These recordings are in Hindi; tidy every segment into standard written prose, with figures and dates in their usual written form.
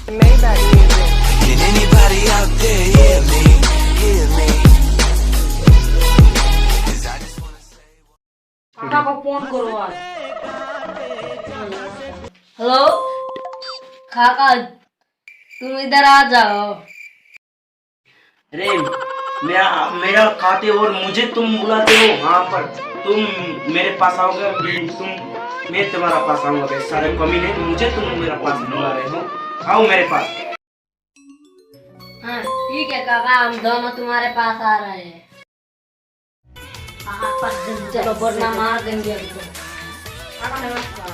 Maybach music. Can anybody out there hear me? Hear me? 'Cause I just wanna say. काका को फोन करो आज। हेलो काका, तुम इधर आ जाओ। अरे मेरा खाते और मुझे तुम बुलाते हो वहाँ पर, तुम मेरे पास आओगे, मैं तुम्हारा पास आऊंगा। सारे कमीने, मुझे तुम मेरा पास बुला रहे हो, आओ मेरे पास। हाँ ठीक है काका, हम दोनों तुम्हारे पास आ रहे हैं। चलो वरना मार देंगे हमको। काका नमस्कार।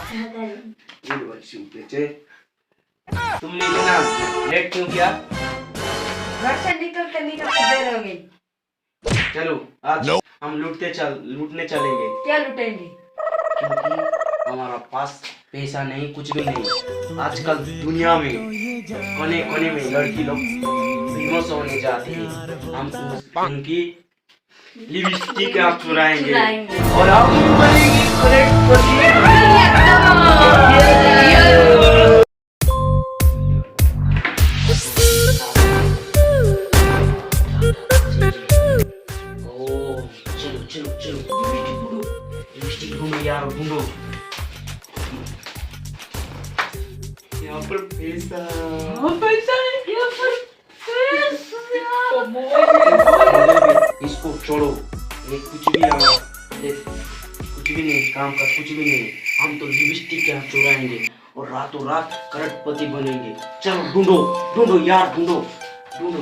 तुमने इतना लेट क्यों किया? घर से निकलते देर हो गई। चलो आज हम लूटने चलेंगे। क्या लूटेंगे? क्योंकि हमारा पास पैसा नहीं, कुछ भी नहीं। आजकल दुनिया में कोने कोने में लड़की लोग फेमस होने जाती है। हम उनकी लिपस्टिक आप चुराएंगे और आप बनेंगी यार, ढूंढो यहाँ पर पैसा है, यहाँ पर इसको छोड़ो, ये कुछ भी नहीं, काम का कुछ भी नहीं। हम तो लिपस्टिक यहाँ चुराएंगे और रातों रात करोड़पति बनेंगे। चलो ढूंढो ढूंढो यार, ढूंढो ढूंढो।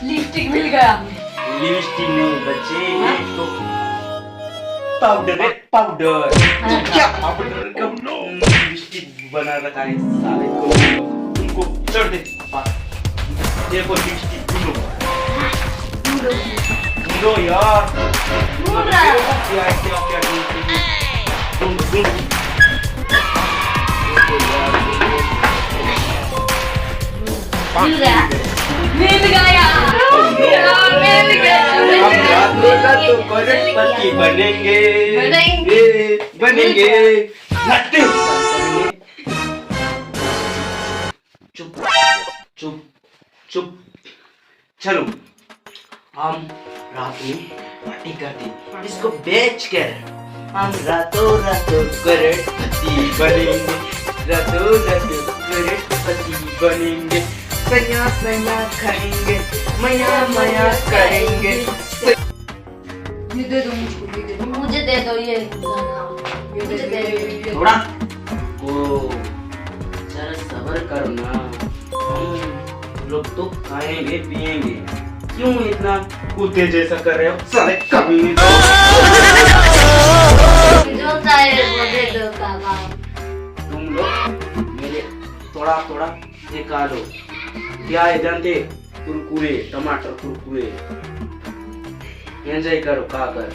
लिपस्टिक मिल गया। लिपस्टिक नहीं बच्चे, ये तो पाउडर है, पाउडर। क्या पाउडर का लिपस्टिक बना रखा है साले को, उनको चढ़ दे। देखो लिपस्टिक ढूंढो ढूंढो यार, ढूंढ रहा है। क्या ढूंढो मिल गया। मिल गया। तो करोड़पति बनेंगे। चुप चुप चुप। चलो हम रात में पार्टी करते, इसको बेच कर हम रातों करोड़पति बनेंगे। रातों करोड़पति बनेंगे। सैया खाएंगे, मया करेंगे। ये दे दो मुझको, मुझे दे दो ये मुझे दे दो। थोड़ा ओ जरा सब्र करो ना, हम लोग तो खाएंगे पिएंगे, क्यों इतना कुत्ते जैसा कर रहे हो साले कमीने? जो चाहे वो दे दो काका। तुम लोग मेरे थोड़ा दिखा दो। क्या है जानते? कुरकुरे, टमाटर कुरकुरे। एंजॉय करो खाकर।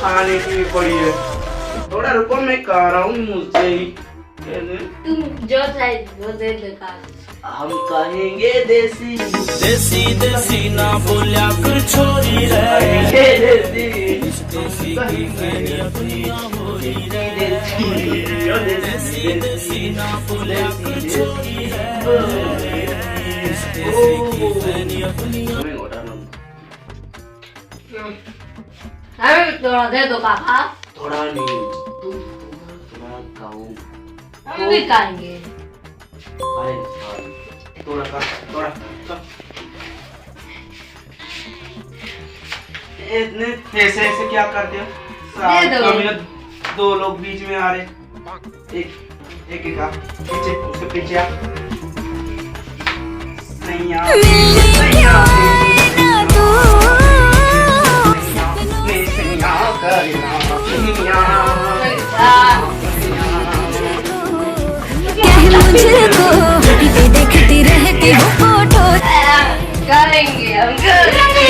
खाने की भी पड़ी है, थोड़ा रुको मैं खा रहा हूँ मुझसे ही। तुम जो चाहे वो दे दो काका। हम कहेंगे देसी देसी देसी ना बोलिया कर छोरी रे, देसी देसी ना बोलिया कर छोरी हमें थोड़ा दे दो काका। थोड़ा नहीं, तुम थोड़ा खाओ। हम भी खाएंगे। थोड़ा इतने ऐसे क्या करते हो? दे दो। कभी दो लोग बीच में आ रहे, एक आ पीछे, उसके पीछे आ। सैया मुझको देखती रहती हूँ फोटो। करेंगे हम करेंगे।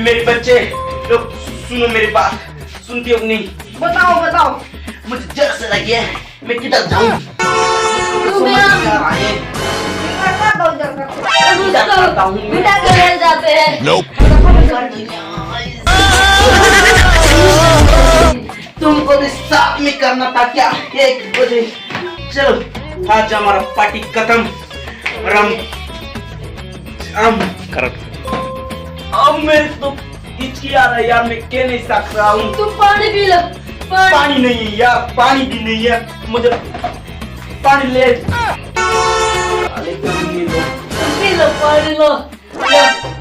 मेरे बच्चे लोग सुनो मेरी बात, सुनती हो नहीं? बताओ बताओ। मुझे जर से लगी है, मैं किधर जाऊँ? बेटा घर जाते हैं। तुमको भी साथ में करना था क्या? 1 बजे चलो, आज हमारा पार्टी खत्म। अब मेरे तो हिचकी आ रहा है यार, मैं कह नहीं सक रहा हूँ। तुम पानी पी लो। पानी नहीं है यार, पानी भी नहीं है, मुझे पानी ले। पी लो पानी लो।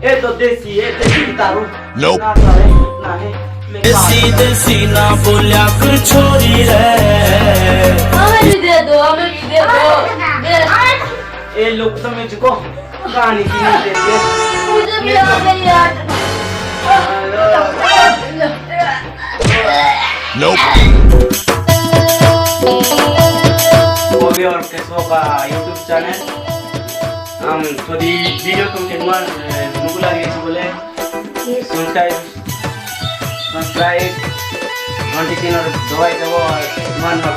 ये तो देसी है, देसी दारू। Nope. ना है, ना है। मैं देसी देसी ना बोलिया कर छोरी रे। हमें भी दे दो, हमें भी दे दो। ये लोग तो मुझको कहानी की नहीं देते। मुझे भी आ गई यार। Nope. बॉबी और केशव का यूट्यूब चैनल हम थोड़ी वीडियो तुमके नुकु लगे बोले सब्सक्राइब घंटी तीन और दबाई देव और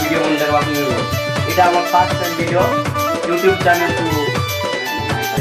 वीडियो बन करवा इटा हमारे 5 वीडियो यूट्यूब चैनल को